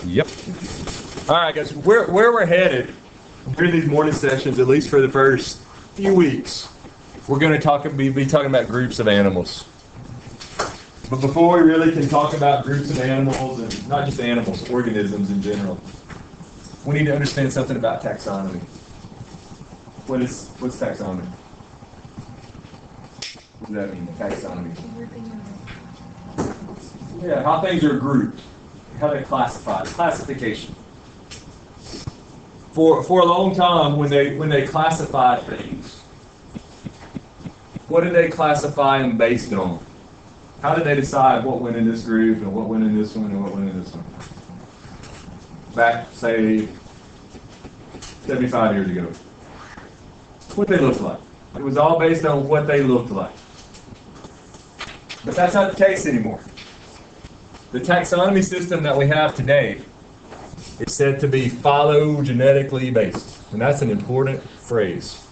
Yep. All right, guys. Where we're headed through these morning sessions, at least for the first few weeks, we're going to be talking about groups of animals. But before we really can talk about groups of animals, and not just animals, organisms in general, we need to understand something about taxonomy. What's taxonomy? What does that mean, taxonomy? Yeah, how things are grouped, how they're classified, classification. For a long time, when they classify things, what did they classify them based on? How did they decide what went in this group and what went in this one and what went in this one? Back, say, 75 years ago. What they looked like. It was all based on what they looked like. But that's not the case anymore. The taxonomy system that we have today is said to be phylogenetically based. And that's an important phrase.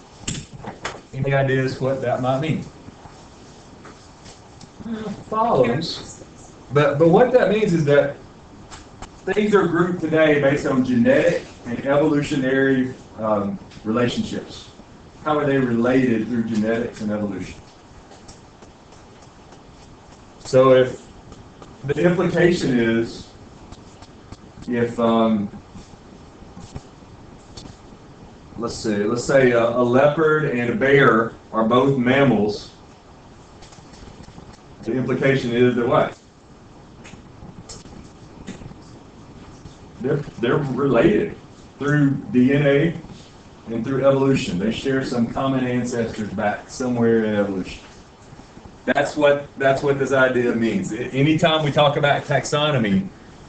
Any ideas what that might mean? Follows. But what that means is that things are grouped today based on genetic and evolutionary relationships. How are they related through genetics and evolution? So if the implication is, if let's say a leopard and a bear are both mammals, the implication is they're what? They're related through DNA and through evolution. They share some common ancestors back somewhere in evolution. That's what this idea means. Anytime we talk about taxonomy,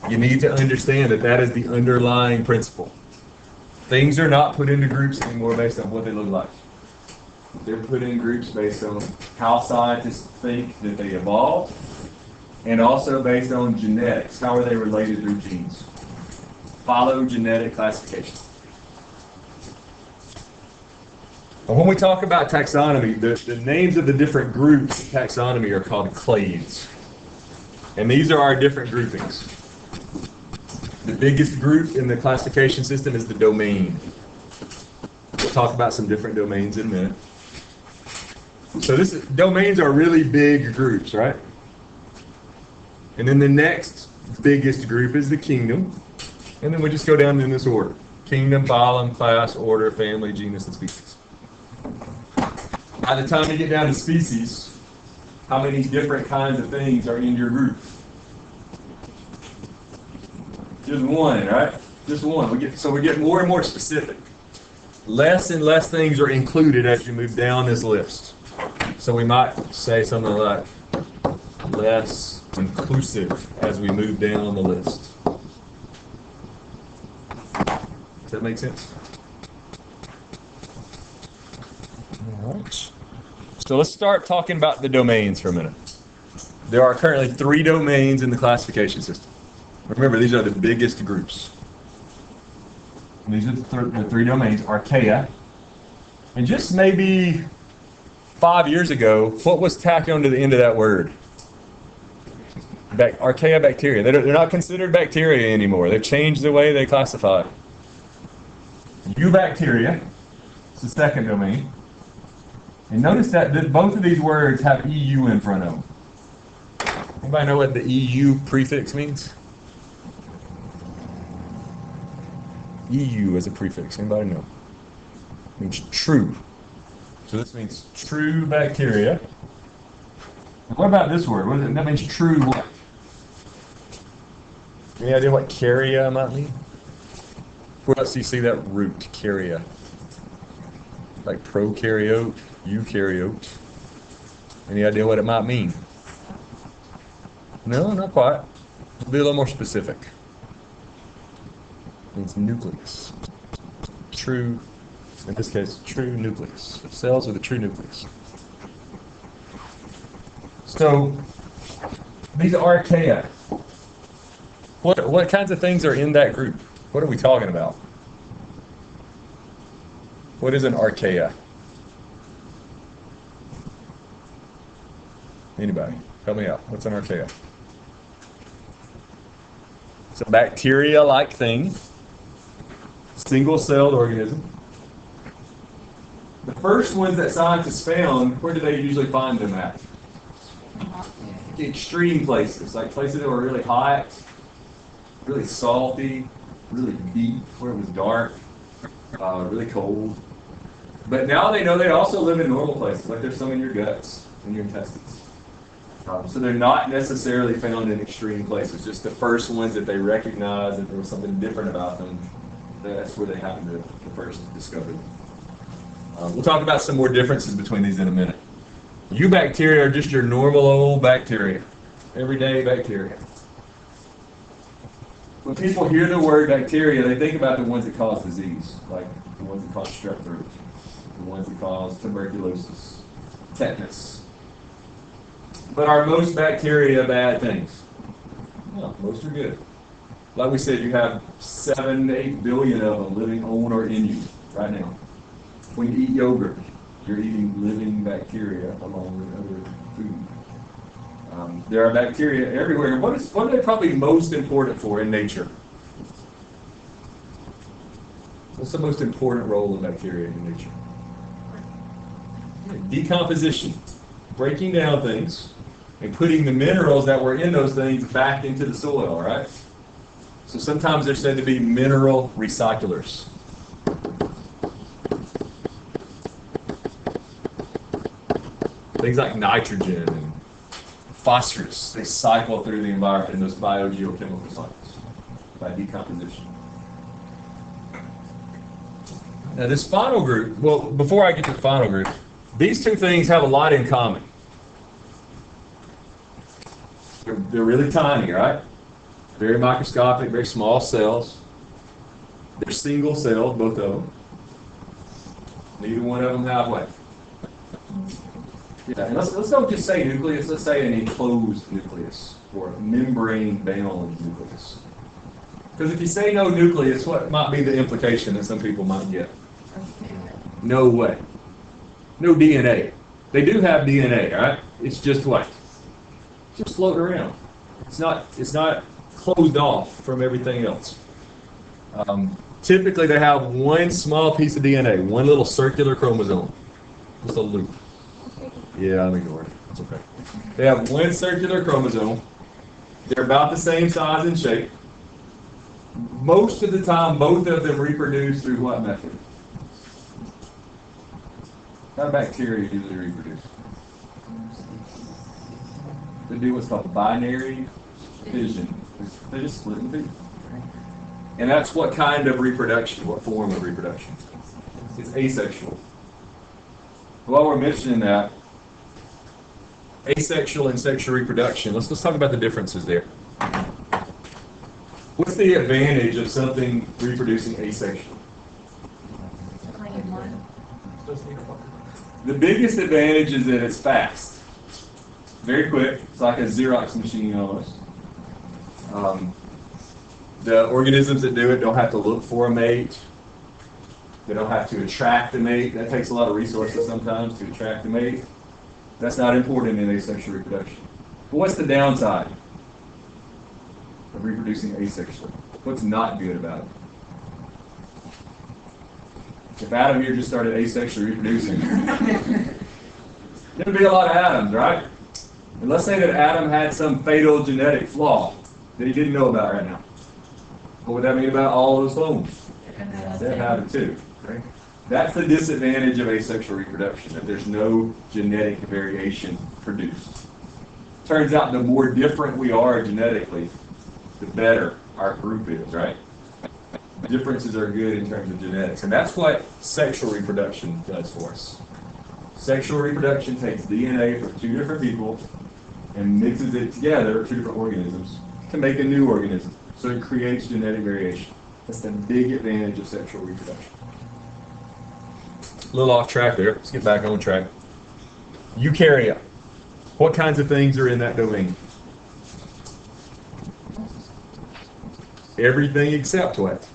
you need to understand that is the underlying principle. Things are not put into groups anymore based on what they look like. They're put in groups based on how scientists think that they evolved, and also based on genetics. How are they related through genes? Phylogenetic classification. When we talk about taxonomy, the names of the different groups in taxonomy are called clades. And these are our different groupings. The biggest group in the classification system is the domain. We'll talk about some different domains in a minute. So domains are really big groups, right? And then the next biggest group is the kingdom. And then we just go down in this order. Kingdom, phylum, class, order, family, genus, and species. By the time you get down to species, how many different kinds of things are in your group? Just one, right? Just one. We get more and more specific. Less and less things are included as you move down this list. So we might say something like less inclusive as we move down the list. Does that make sense? All right. So let's start talking about the domains for a minute. There are currently 3 domains in the classification system. Remember, these are the biggest groups. And these are the 3 domains, archaea. And just maybe 5 years ago, what was tacked onto the end of that word? Archaea bacteria. They're not considered bacteria anymore. They've changed the way they classify. Eubacteria is the second domain. And notice that both of these words have EU in front of them. Anybody know what the EU prefix means? EU as a prefix. Anybody know? It means true. So this means true bacteria. And what about this word? What is it? That means true what? Any idea what karya might mean? Where else do you see that root, karya? Like prokaryote, eukaryote. Any idea what it might mean? No, not quite. Be a little more specific. It means nucleus. True, in this case, true nucleus. Cells with a true nucleus. So, these are archaea. What kinds of things are in that group? What are we talking about? What is an archaea? Anybody? Help me out. What's an archaea? It's a bacteria-like thing, single-celled organism. The first ones that scientists found, where do they usually find them at? Extreme places, like places that were really hot, really salty, really deep, where it was dark, really cold. But now they know they also live in normal places, like there's some in your guts and your intestines. So they're not necessarily found in extreme places, just the first ones that they recognized that there was something different about them, that's where they happened to first discover them. We'll talk about some more differences between these in a minute. Eubacteria are just your normal old bacteria, everyday bacteria. When people hear the word bacteria, they think about the ones that cause disease, like the ones that cause strep throat, the ones that cause tuberculosis, tetanus. But are most bacteria bad things? No, most are good. Like we said, you have 7 to 8 billion of them living on or in you right now. When you eat yogurt, you're eating living bacteria along with other food. There are bacteria everywhere. What are they probably most important for in nature? What's the most important role of bacteria in nature? Decomposition, breaking down things and putting the minerals that were in those things back into the soil, right? So sometimes they're said to be mineral recyclers. Things like nitrogen and phosphorus, they cycle through the environment in those biogeochemical cycles by decomposition. Now this final group, well, before I get to the final group, these two things have a lot in common. They're really tiny, right? Very microscopic, very small cells. They're single celled, both of them. Neither one of them have what? Yeah, and let's don't just say nucleus, let's say an enclosed nucleus or membrane-bound nucleus. Because if you say no nucleus, what might be the implication that some people might get? No way. No DNA. They do have DNA, right? It's just what? It's just floating around. It's not closed off from everything else. Typically, they have one small piece of DNA, one little circular chromosome, just a loop. Yeah, I'm ignoring it. It's okay. They have one circular chromosome. They're about the same size and shape. Most of the time, both of them reproduce through what method? How do bacteria usually reproduce? They do what's called binary fission. They just split in two. And that's what kind of reproduction, what form of reproduction? It's asexual. While we're mentioning that, asexual and sexual reproduction, let's talk about the differences there. What's the advantage of something reproducing asexually? The biggest advantage is that it's fast. Very quick. It's like a Xerox machine almost. The organisms that do it don't have to look for a mate. They don't have to attract a mate. That takes a lot of resources sometimes to attract a mate. That's not important in asexual reproduction. But what's the downside of reproducing asexually? What's not good about it? If Adam here just started asexually reproducing, there'd be a lot of Adams, right? And let's say that Adam had some fatal genetic flaw that he didn't know about right now. What would that mean about all those clones? They'd have it too, right? That's the disadvantage of asexual reproduction, that there's no genetic variation produced. Turns out the more different we are genetically, the better our group is, right? Differences are good in terms of genetics, and that's what sexual reproduction does for us. Sexual reproduction takes DNA from two different people and mixes it together, two different organisms, to make a new organism. So it creates genetic variation. That's the big advantage of sexual reproduction. A little off track there. Let's get back on track. Eukarya. What kinds of things are in that domain? Everything except what?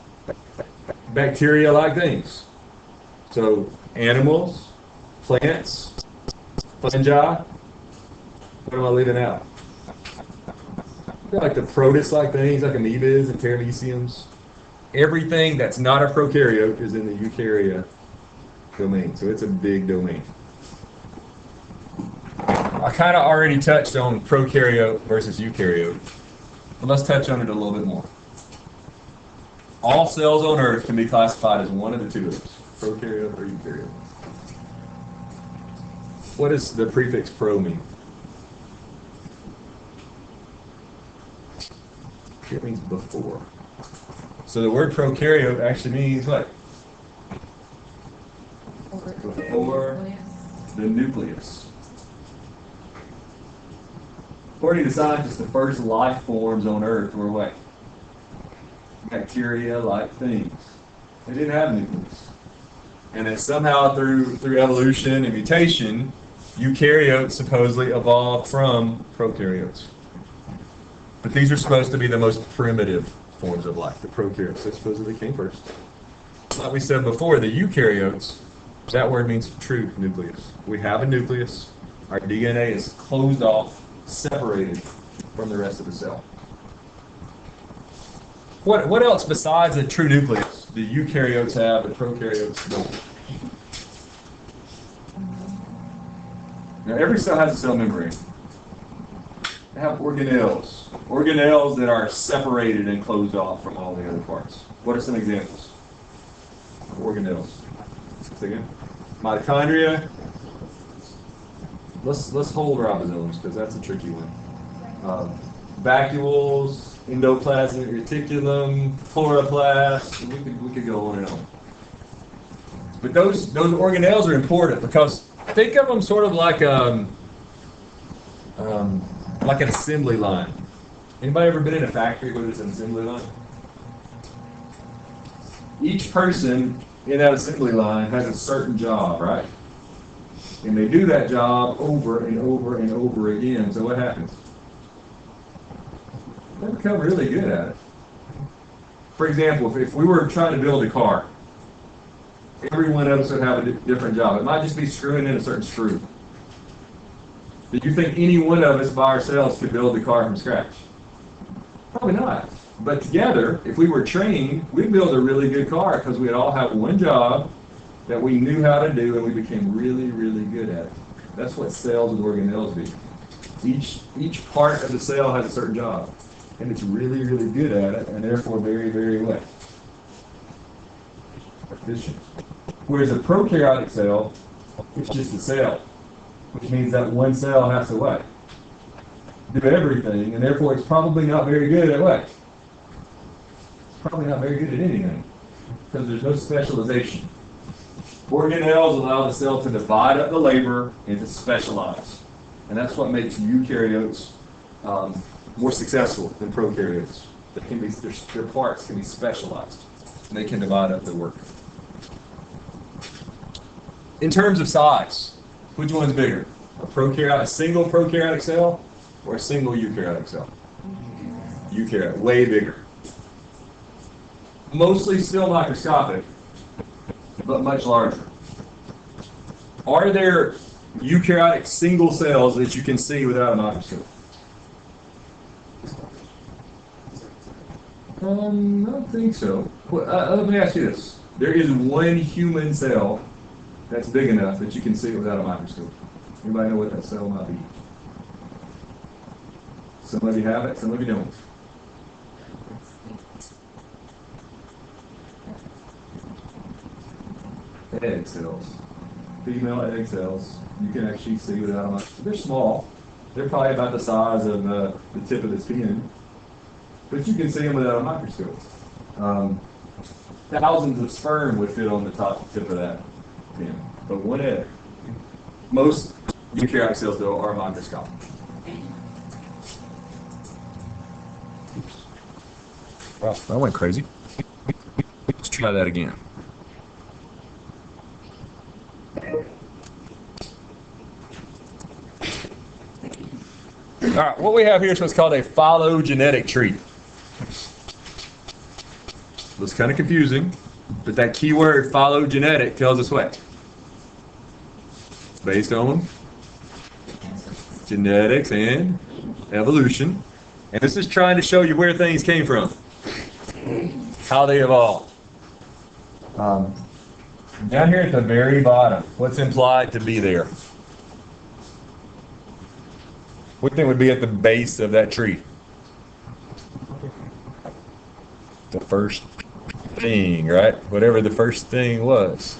Bacteria-like things. So animals, plants, fungi. What am I leaving out? like the protist-like things, like amoebas and parameciums. Everything that's not a prokaryote is in the eukaryote domain, so it's a big domain. I kind of already touched on prokaryote versus eukaryote, but let's touch on it a little bit more. All cells on Earth can be classified as one of the two of those, prokaryote or eukaryote. What does the prefix pro mean? It means before. So the word prokaryote actually means what? Before the nucleus. According to scientists, the first life forms on Earth were what? Bacteria-like things. They didn't have a nucleus. And then somehow through evolution and mutation, eukaryotes supposedly evolved from prokaryotes. But these are supposed to be the most primitive forms of life, the prokaryotes. They supposedly came first. Like we said before, the eukaryotes, that word means true nucleus. We have a nucleus. Our DNA is closed off, separated from the rest of the cell. What else besides a true nucleus do eukaryotes have that prokaryotes don't? Now, every cell has a cell membrane. They have organelles. Organelles that are separated and closed off from all the other parts. What are some examples of organelles? Say again. Mitochondria. Let's hold ribosomes because that's a tricky one. Vacuoles, endoplasmic reticulum, chloroplast. We could go on and on. But those organelles are important because think of them sort of like an assembly line. Anybody ever been in a factory where there's an assembly line? Each person in that assembly line has a certain job, right? And they do that job over and over and over again. So what happens? They become really good at it. For example, if we were trying to build a car, every one of us would have a different job. It might just be screwing in a certain screw. Do you think any one of us by ourselves could build the car from scratch? Probably not. But together, if we were trained, we'd build a really good car because we'd all have one job that we knew how to do and we became really, really good at it. That's what cells and organelles do. Each part of the cell has a certain job. And it's really, really good at it and therefore very, very what? Efficient. Whereas a prokaryotic cell, it's just a cell. Which means that one cell has to what? Do everything, and therefore it's probably not very good at what? It's probably not very good at anything, because there's no specialization. Organelles allow the cell to divide up the labor and to specialize. And that's what makes eukaryotes more successful than prokaryotes. Their parts can be specialized, and they can divide up their work. In terms of size, which one's bigger? A single prokaryotic cell or a single eukaryotic cell? Eukaryote, way bigger. Mostly still microscopic, but much larger. Are there eukaryotic single cells that you can see without a microscope? I don't think so. Well, let me ask you this. There is one human cell that's big enough that you can see it without a microscope. Anybody know what that cell might be? Some of you have it, some of you don't. Egg cells. Female egg cells. You can actually see without a microscope. They're small. They're probably about the size of the tip of this pin. But you can see them without a microscope. Thousands of sperm would fit on the top tip of that pin. But one egg. Most eukaryotic cells, though, are microscopic. Oops. Wow, that went crazy. Let's try that again. All right, what we have here is what's called a phylogenetic tree. Looks kind of confusing, but that key word phylogenetic tells us what? It's based on genetics and evolution. And this is trying to show you where things came from, how they evolved. Down here at the very bottom, what's implied to be there? What thing would be at the base of that tree? The first thing, right? Whatever the first thing was.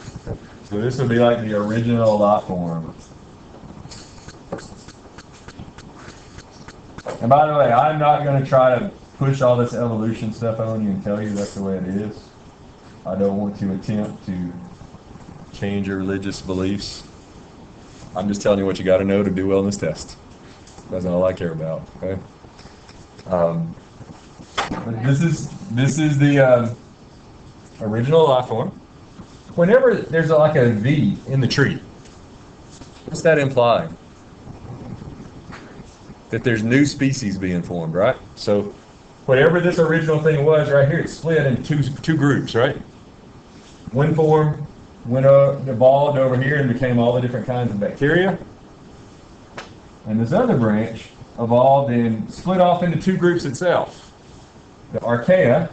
So this would be like the original life form. And by the way, I'm not going to try to push all this evolution stuff on you and tell you that's the way it is. I don't want to attempt to change your religious beliefs. I'm just telling you what you got to know to do well in this test. That's all I care about. Okay. This is the original life form. Whenever there's like a V in the tree, what's that implying? That there's new species being formed, right? So whatever this original thing was right here, it's split into two groups, right? One form evolved over here and became all the different kinds of bacteria. And this other branch evolved and split off into two groups itself. The archaea,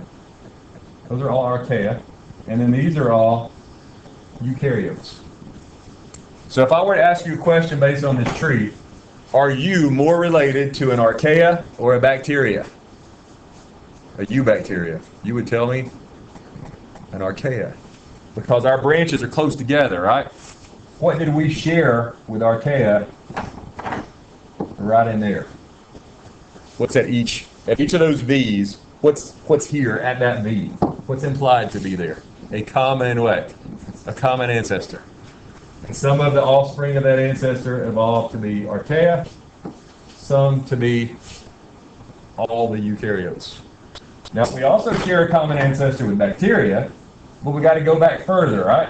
those are all archaea, and then these are all eukaryotes. So if I were to ask you a question based on this tree, are you more related to an archaea or a bacteria? A eubacteria. You would tell me an archaea. Because our branches are close together, right? What did we share with archaea right in there? What's at each of those V's? What's here at that V? What's implied to be there? A common what? A common ancestor. And some of the offspring of that ancestor evolved to be archaea, some to be all the eukaryotes. Now we also share a common ancestor with bacteria, but we got to go back further, right?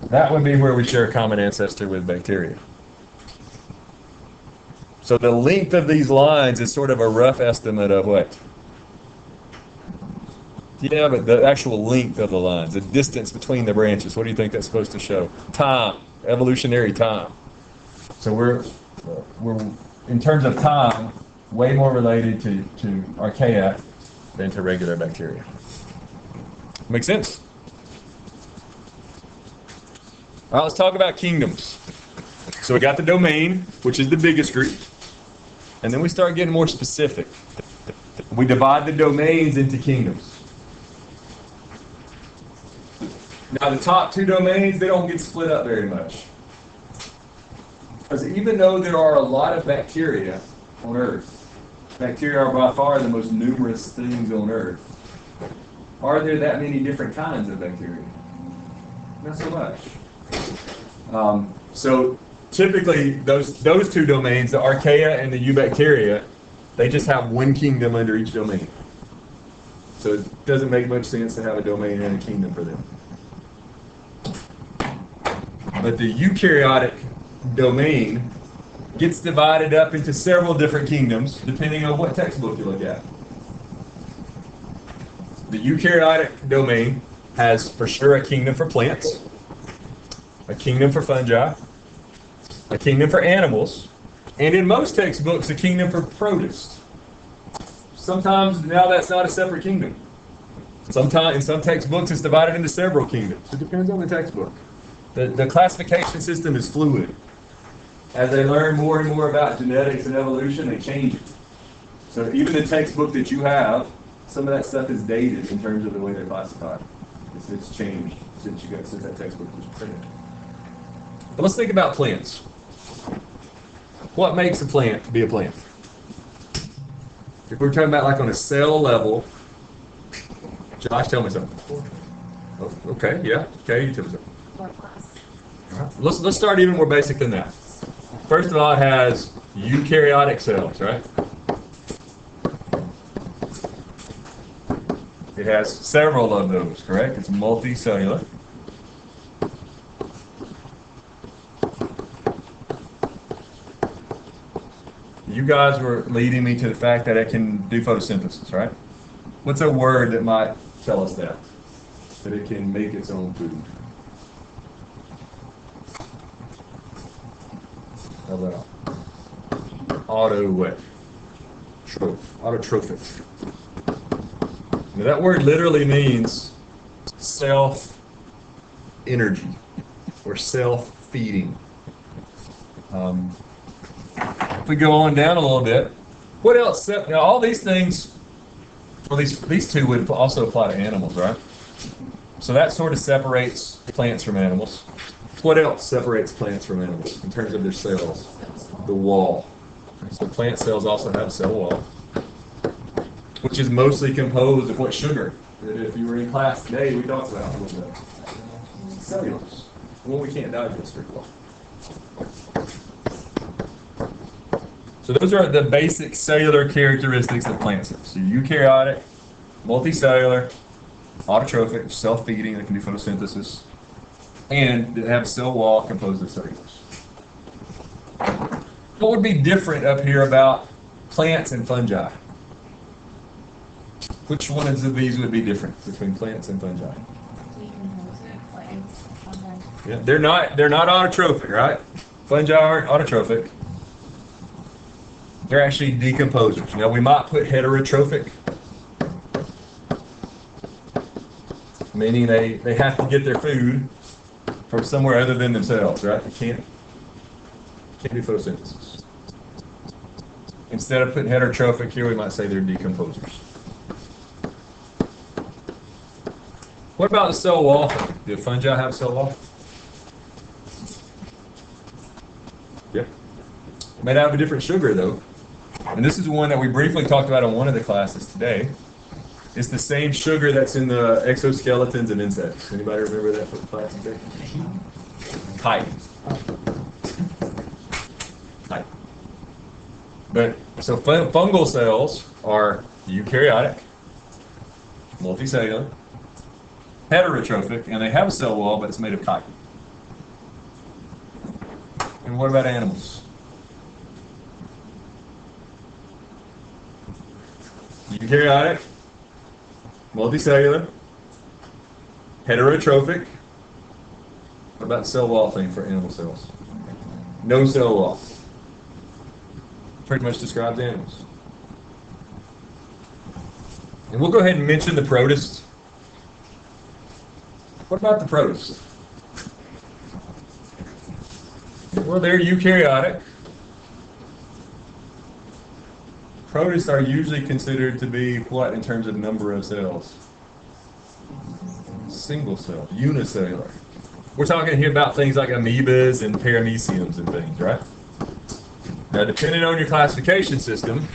That would be where we share a common ancestor with bacteria. So the length of these lines is sort of a rough estimate of what? Yeah, but the actual length of the lines, the distance between the branches, what do you think that's supposed to show? Time, evolutionary time. So we're in terms of time, way more related to archaea than to regular bacteria. Make sense? All right, let's talk about kingdoms. So we got the domain, which is the biggest group. And then we start getting more specific. We divide the domains into kingdoms. Now the top two domains, they don't get split up very much. Because even though there are a lot of bacteria on Earth, bacteria are by far the most numerous things on Earth, are there that many different kinds of bacteria? Not so much. So typically those two domains, the archaea and the eubacteria, they just have one kingdom under each domain. So it doesn't make much sense to have a domain and a kingdom for them. But the eukaryotic domain gets divided up into several different kingdoms depending on what textbook you look at. The eukaryotic domain has for sure a kingdom for plants, a kingdom for fungi, a kingdom for animals, and in most textbooks a kingdom for protists. Sometimes now that's not a separate kingdom. Sometimes in some textbooks it's divided into several kingdoms. It depends on the textbook. The classification system is fluid. As they learn more and more about genetics and evolution, they change it. So even the textbook that you have, some of that stuff is dated in terms of the way they're classified. It's changed since that textbook was printed. But let's think about plants. What makes a plant be a plant? If we're talking about like on a cell level, Josh, tell me something. Oh, okay, yeah, okay, you tell me something. Let's start even more basic than that. First of all, it has eukaryotic cells, right? It has several of those, correct? It's multicellular. You guys were leading me to the fact that it can do photosynthesis, right? What's a word that might tell us that? That it can make its own food. autotrophic. Now that word literally means self-energy or self-feeding. If we go on down a little bit, what else? Now all these things, well, these two would also apply to animals, right? So that sort of separates plants from animals. What else separates plants from animals in terms of their cells? The wall. So plant cells also have a cell wall, which is mostly composed of what sugar? That if you were in class today, we talked about a little bit. Cellulose. Well, we can't digest very well. So those are the basic cellular characteristics of plant cells. So eukaryotic, multicellular, autotrophic, self-feeding, that can do photosynthesis, and they have a cell wall composed of cellulose. What would be different up here about plants and fungi? Which one of these would be different between plants and fungi? Yeah, they're not autotrophic, right? Fungi aren't autotrophic. They're actually decomposers. Now we might put heterotrophic, meaning they have to get their food from somewhere other than themselves, right? They can't do photosynthesis. Instead of putting heterotrophic here, we might say they're decomposers. What about the cell wall? Do fungi have a cell wall? Yeah. May not have a different sugar though. And this is one that we briefly talked about in one of the classes today. It's the same sugar that's in the exoskeletons of insects. Anybody remember that from class today? Chitin. Chitin. But so fungal cells are eukaryotic, multicellular, heterotrophic, and they have a cell wall, but it's made of chitin. And what about animals? Eukaryotic, multicellular, heterotrophic. What about the cell wall thing for animal cells? No cell wall. Pretty much describes animals. And we'll go ahead and mention the protists. What about the protists? Well, they're eukaryotic. Protists are usually considered to be what in terms of number of cells? Single cell, unicellular. We're talking here about things like amoebas and parameciums and things, right? Now, depending on your classification system,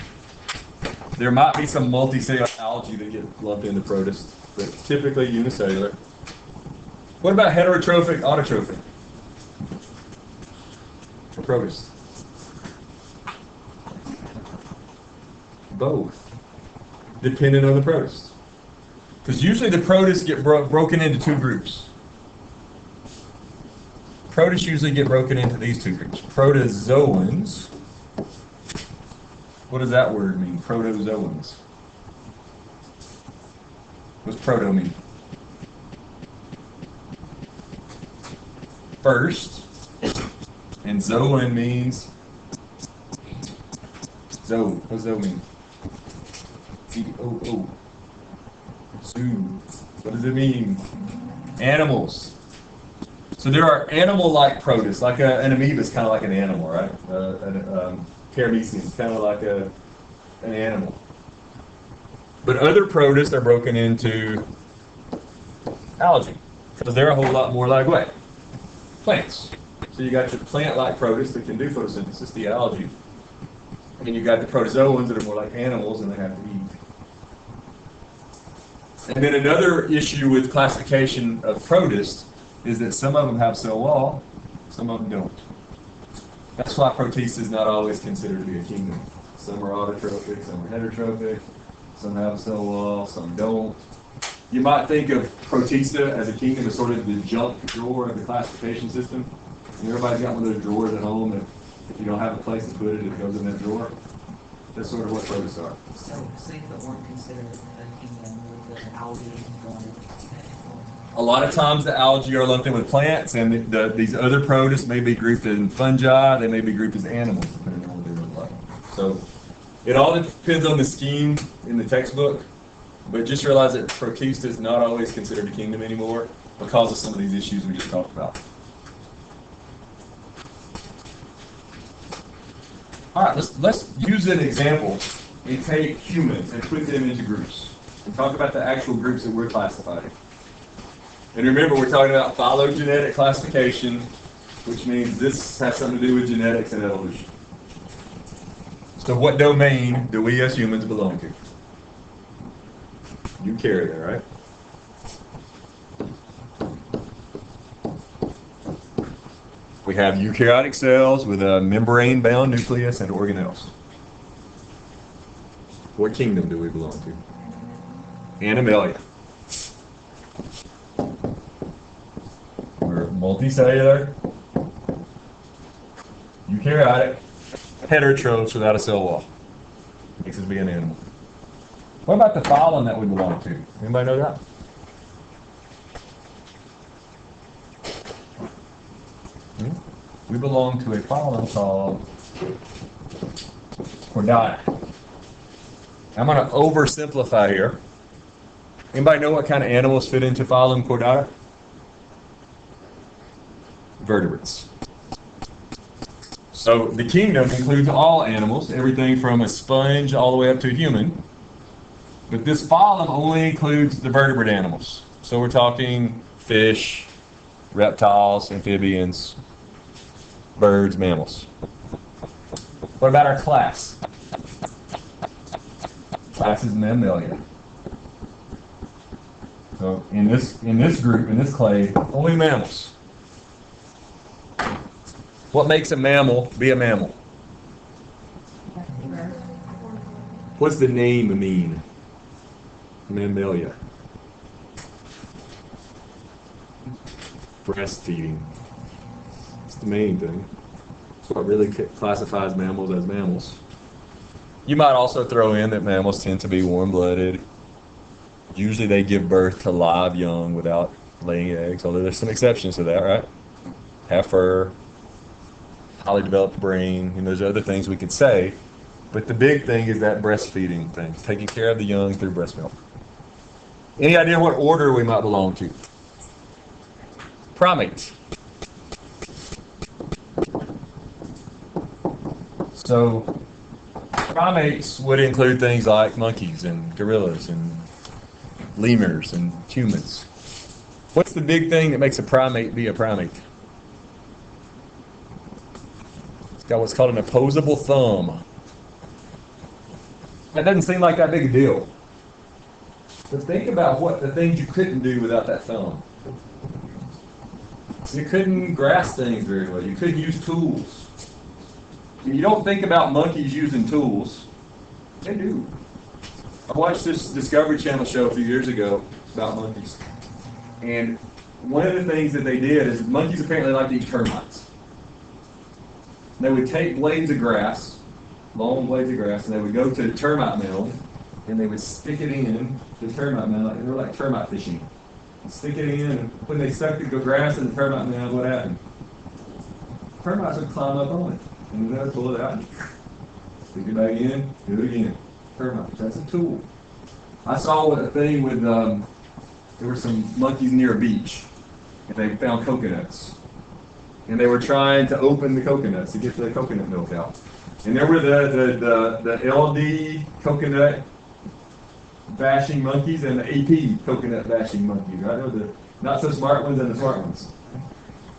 there might be some multicellular algae that get lumped into protists, but typically unicellular. What about heterotrophic, autotrophic? For protists? Both, depending on the protist. Because usually the protists get broken into two groups. Protists usually get broken into these two groups. Protozoans. What does that word mean? Protozoans. What's proto mean? First. And zoan means zoo. What does zoo mean? Z-O-O. Zoo. What does it mean? Animals. So there are animal-like protists, like an amoeba is kind of like an animal, right? Paramecium is kind of like an animal. But other protists are broken into algae, because they're a whole lot more like what? Plants. So you got your plant-like protists that can do photosynthesis, the algae. And you got the protozoans that are more like animals and they have to eat. And then another issue with classification of protists is that some of them have cell wall, some of them don't. That's why Protista is not always considered to be a kingdom. Some are autotrophic, some are heterotrophic, some have a cell wall, some don't. You might think of Protista as a kingdom as sort of the junk drawer of the classification system. And everybody's got one of those drawers at home, and if you don't have a place to put it, it goes in that drawer. That's sort of what protists are. So things that weren't considered a kingdom with the algae going. A lot of times the algae are lumped in with plants, and these other protists may be grouped in fungi, they may be grouped as animals, depending on what they look like. So it all depends on the scheme in the textbook, but just realize that Protista is not always considered a kingdom anymore because of some of these issues we just talked about. All right, let's use an example and take humans and put them into groups and talk about the actual groups that we're classifying. And remember, we're talking about phylogenetic classification, which means this has something to do with genetics and evolution. So what domain do we as humans belong to? Eukaryote, right? We have eukaryotic cells with a membrane-bound nucleus and organelles. What kingdom do we belong to? Animalia. We're multicellular, eukaryotic, heterotrophs without a cell wall. Makes us be an animal. What about the phylum that we belong to? Anybody know that? We belong to a phylum called Chordata. I'm going to oversimplify here. Anybody know what kind of animals fit into phylum Chordata? Vertebrates. So the kingdom includes all animals, everything from a sponge all the way up to a human. But this phylum only includes the vertebrate animals. So we're talking fish, reptiles, amphibians, birds, mammals. What about our class? Class is Mammalia. So in this group, in this clade, only mammals. What makes a mammal be a mammal? What's the name mean? Mammalia. Breastfeeding. It's the main thing. It's what really classifies mammals as mammals. You might also throw in that mammals tend to be warm-blooded. Usually they give birth to live young without laying eggs, although there's some exceptions to that, right? Have fur, highly developed brain, and there's other things we could say. But the big thing is that breastfeeding thing, taking care of the young through breast milk. Any idea what order we might belong to? Primates. So primates would include things like monkeys and gorillas and lemurs and humans. What's the big thing that makes a primate be a primate? It's got what's called an opposable thumb. That doesn't seem like that big a deal. But think about what the things you couldn't do without that thumb. You couldn't grasp things very well. You couldn't use tools. You don't think about monkeys using tools. They do. I watched this Discovery Channel show a few years ago about monkeys. And one of the things that they did is monkeys apparently like to eat termites. They would take blades of grass, long blades of grass, and they would go to the termite mill, and they would stick it in the termite mill. They were like termite fishing. Stick it in, and when they stuck the grass in the termite mill, what happened? Termites would climb up on it, and then they'd pull it out. Stick it back in, do it again. Termites, that's a tool. I saw a thing with, there were some monkeys near a beach, and they found coconuts. And they were trying to open the coconuts to get the coconut milk out. And there were the LD coconut bashing monkeys and the AP coconut bashing monkeys, right? There were the not so smart ones and the smart ones.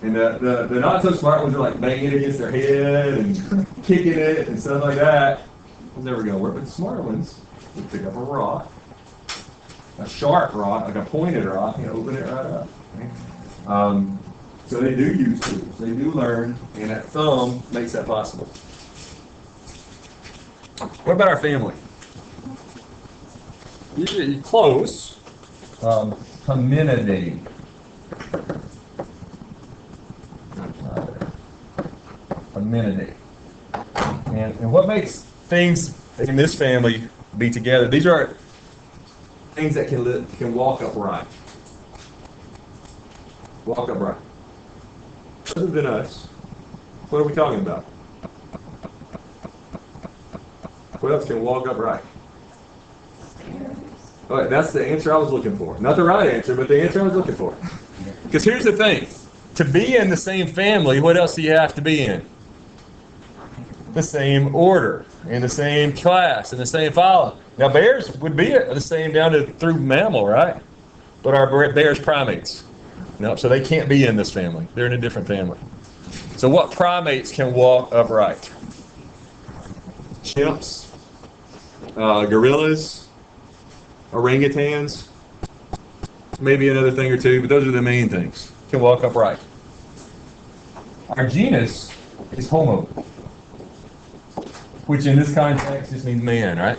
And the not so smart ones are like banging it against their head and kicking it and stuff like that. It was never going to work. But the smart ones would pick up a rock, a sharp rock, like a pointed rock, and open it right up. So they do use tools. They do learn, and that thumb makes that possible. What about our family? You're close. Hominidae. Hominidae. And what makes things in this family be together? These are things that can walk upright. Walk upright. Other than us, what are we talking about? What else can walk upright? All right, that's the answer I was looking for. Not the right answer, but the answer I was looking for. Because here's the thing. To be in the same family, what else do you have to be in? The same order, in the same class, in the same phylum. Now, bears would be the same down to through mammal, right? But our bears primates. No, so they can't be in this family. They're in a different family. So what primates can walk upright? Chimps, gorillas, orangutans, maybe another thing or two, but those are the main things. Can walk upright. Our genus is Homo, which in this context just means man, right?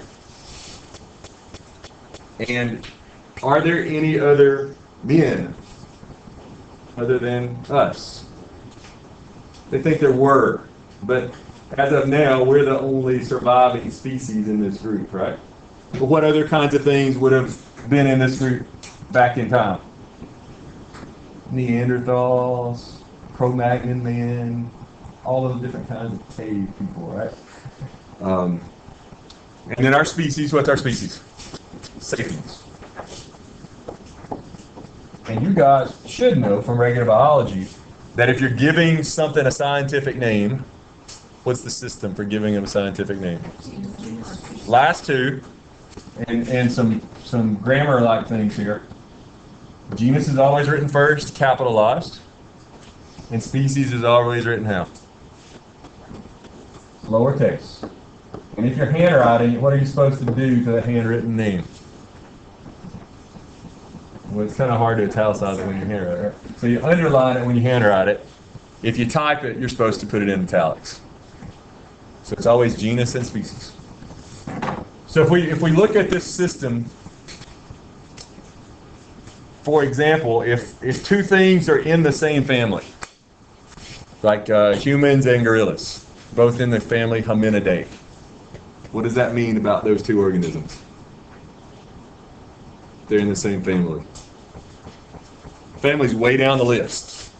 And are there any other men other than us? They think there were, but as of now, we're the only surviving species in this group, right? But what other kinds of things would have been in this group back in time? Neanderthals, Cro-Magnon man, all those different kinds of cave people, right? And then our species, what's our species? Sapiens. And you guys should know from regular biology that if you're giving something a scientific name, what's the system for giving them a scientific name? Last two, and some grammar-like things here. Genus is always written first, capitalized, and species is always written how? Lowercase. And if you're handwriting, what are you supposed to do to the handwritten name? Well, it's kind of hard to italicize it when you handwrite it, right? So you underline it when you handwrite it. If you type it, you're supposed to put it in italics. So it's always genus and species. So if we look at this system, for example, if two things are in the same family, like humans and gorillas, both in the family Hominidae, what does that mean about those two organisms? They're in the same family. Family's way down the list.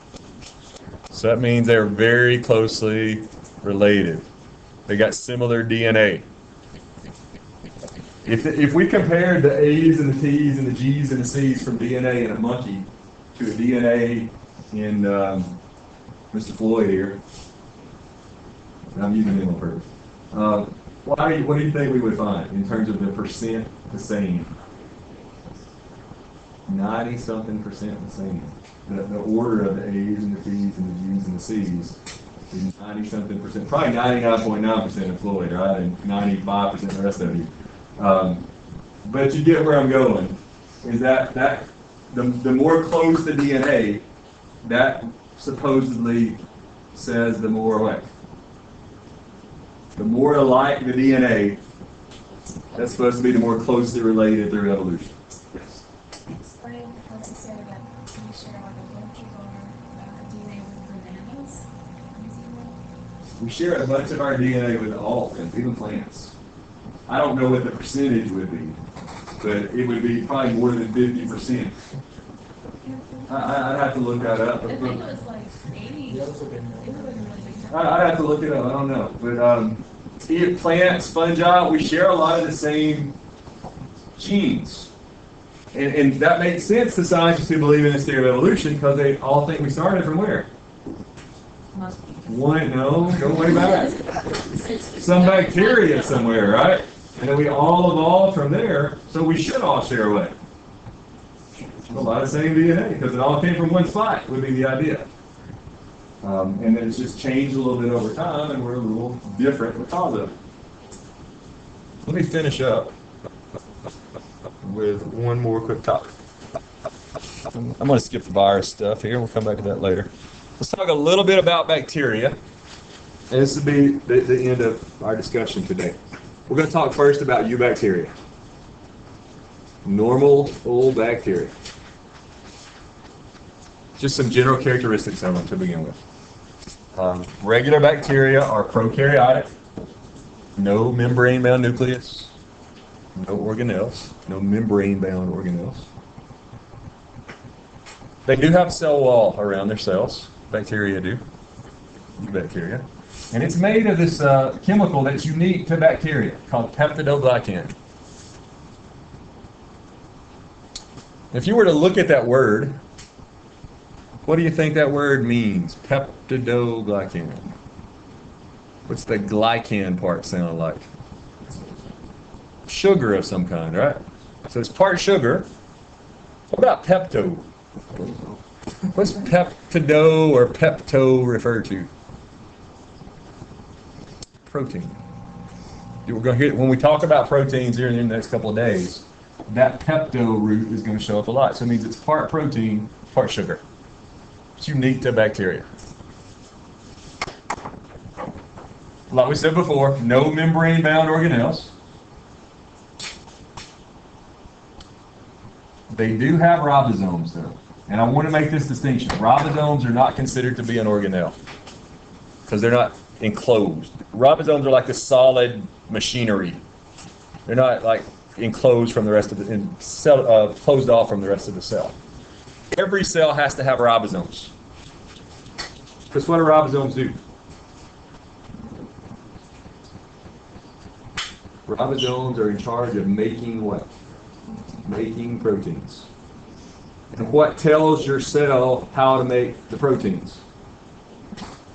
So that means they're very closely related. They got similar DNA. If we compared the A's and the T's and the G's and the C's from DNA in a monkey to a DNA in Mr. Floyd here, and I'm using him on purpose, what do you think we would find in terms of the percent the same? 90-something% the same. The order of the A's and the T's and the G's and the C's is 90-something percent, probably 99.9% of Floyd, right, and 95% of the rest of you. But you get where I'm going. Is that the more close the DNA, that supposedly says the more what? The more alike the DNA, that's supposed to be the more closely related through evolution. Yes. Explain what's to say that we share like a bunch of our DNA with bananas? We share a bunch of our DNA with all things, even plants. I don't know what the percentage would be, but it would be probably more than 50%. I'd have to look that up. I think it was like 80. It was like a really big number. I'd have to look it up. I don't know. But plants, fungi, we share a lot of the same genes. And that makes sense to scientists who believe in this theory of evolution because they all think we started from where? Go way back. Some bacteria somewhere, right? And then we all evolved from there, so we should all share away. A lot of the same DNA, because it all came from one spot, would be the idea. And then it's just changed a little bit over time, and we're a little different because of it. Let me finish up with one more quick topic. I'm going to skip the virus stuff here. We'll come back to that later. Let's talk a little bit about bacteria. And this will be the end of our discussion today. We're going to talk first about eubacteria. Normal old bacteria. Just some general characteristics I want to begin with. Regular bacteria are prokaryotic. No membrane-bound nucleus. No organelles. No membrane-bound organelles. They do have a cell wall around their cells. Bacteria do. Bacteria. And it's made of this chemical that's unique to bacteria called peptidoglycan. If you were to look at that word, what do you think that word means? Peptidoglycan. What's the glycan part sound like? Sugar of some kind, right? So it's part sugar. What about pepto? What's peptido or pepto refer to? Protein. We're going to hear when we talk about proteins here in the next couple of days, that pepto root is going to show up a lot. So it means it's part protein, part sugar. It's unique to bacteria. Like we said before, no membrane-bound organelles. They do have ribosomes, though. And I want to make this distinction. Ribosomes are not considered to be an organelle because they're not enclosed. Ribosomes are like the solid machinery. They're not like enclosed from the rest of the cell, closed off from the rest of the cell. Every cell has to have ribosomes. Because what do ribosomes do? Ribosomes are in charge of making what? Making proteins. And what tells your cell how to make the proteins?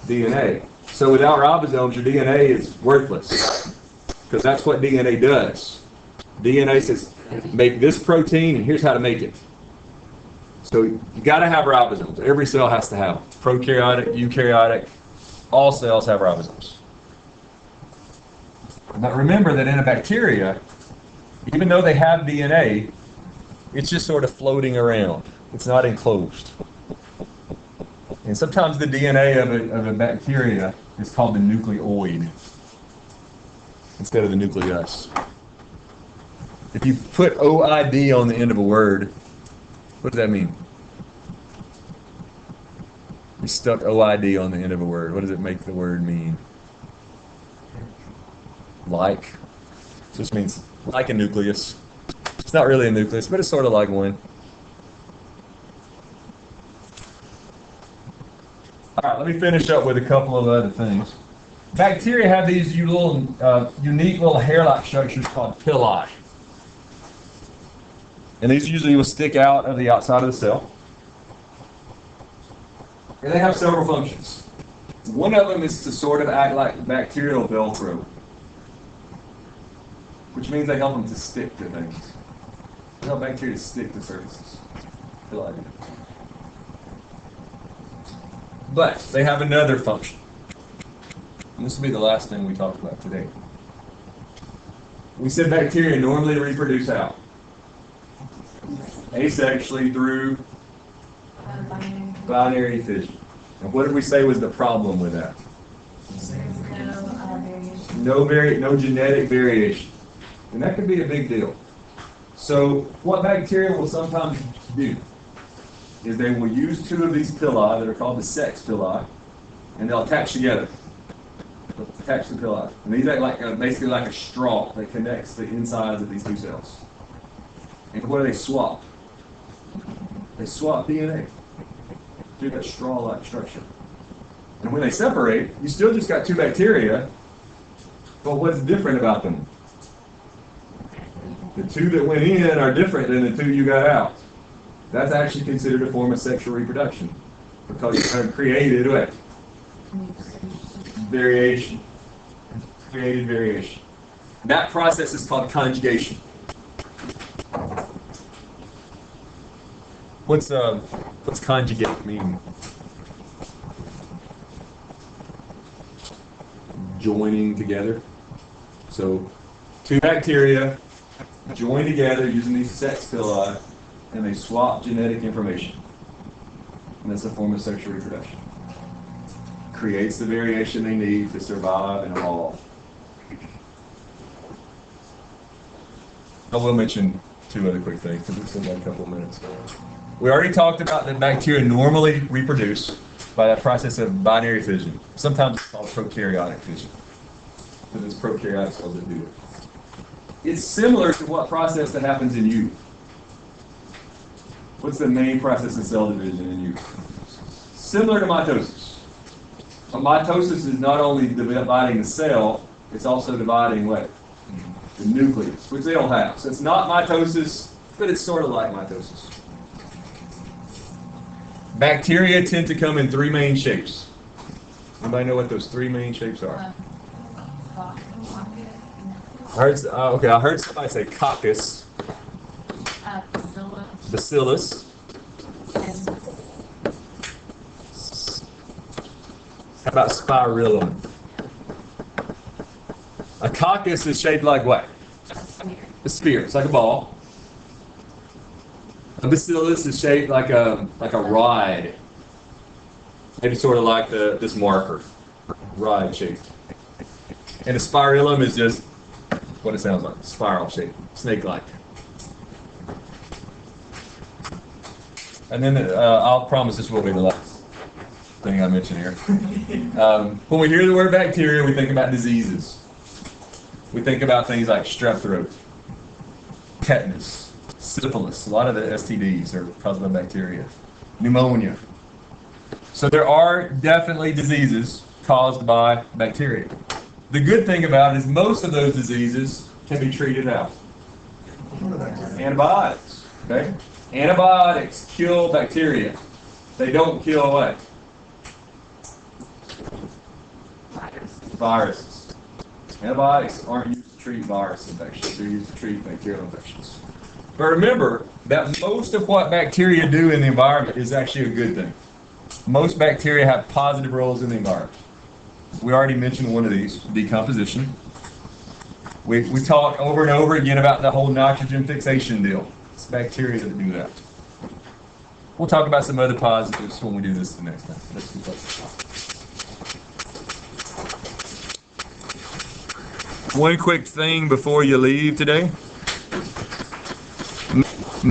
DNA. So without ribosomes, your DNA is worthless. Because that's what DNA does. DNA says, make this protein, and here's how to make it. So you got to have ribosomes. Every cell has to have them. Prokaryotic, eukaryotic, all cells have ribosomes. But remember that in a bacteria, even though they have DNA, it's just sort of floating around. It's not enclosed. And sometimes the DNA of a bacteria is called the nucleoid instead of the nucleus. If you put OID on the end of a word, what does that mean? You stuck OID on the end of a word. What does it make the word mean? Like. So this means like a nucleus. It's not really a nucleus, but it's sort of like one. All right, let me finish up with a couple of other things. Bacteria have these unique little hair-like structures called pili. And these usually will stick out of the outside of the cell. And they have several functions. One of them is to sort of act like bacterial Velcro, which means they help them to stick to things. They help bacteria stick to surfaces. Pili do. But they have another function. And this will be the last thing we talk about today. We said bacteria normally reproduce how? Asexually through binary fission. And what did we say was the problem with that? No genetic variation. And that could be a big deal. So what bacteria will sometimes do is they will use two of these pili that are called the sex pili, and they'll attach together. They'll attach the pili. And these act like basically like a straw that connects the insides of these two cells. And what do they swap? They swap DNA through that straw-like structure. And when they separate, you still just got two bacteria, but what's different about them? The two that went in are different than the two you got out. That's actually considered a form of sexual reproduction because you kind of created what? Variation. Created variation. That process is called conjugation. What's conjugate mean? Joining together. So two bacteria join together using these sex pili, and they swap genetic information. And that's a form of sexual reproduction. Creates the variation they need to survive and evolve. I will mention two other quick things because it's in a couple of minutes. We already talked about that bacteria normally reproduce by that process of binary fission. Sometimes it's called prokaryotic fission. Because it's prokaryotic cells that do it. It's similar to what process that happens in you. What's the main process of cell division in you? Similar to mitosis. Mitosis is not only dividing the cell, it's also dividing what? The nucleus, which they don't have. So it's not mitosis, but it's sort of like mitosis. Bacteria tend to come in three main shapes. Anybody know what those three main shapes are? I heard somebody say coccus, bacillus. How about spirillum? A coccus is shaped like what? A sphere. It's like a ball. A bacillus is shaped like a rod. Maybe sort of like this marker, rod shape. And a spirillum is just what it sounds like, spiral shape, snake-like. And then I'll promise this will be the last thing I mention here. When we hear the word bacteria, we think about diseases. We think about things like strep throat, tetanus, syphilis. A lot of the STDs are caused by bacteria. Pneumonia. So there are definitely diseases caused by bacteria. The good thing about it is most of those diseases can be treated out. Antibiotics. Okay? Antibiotics kill bacteria. They don't kill what? Viruses. Antibiotics aren't used to treat virus infections. They're used to treat bacterial infections. But remember that most of what bacteria do in the environment is actually a good thing. Most bacteria have positive roles in the environment. We already mentioned one of these, decomposition. We talk over and over again about the whole nitrogen fixation deal. It's bacteria that do that. We'll talk about some other positives when we do this the next time. Let's do that. One quick thing before you leave today.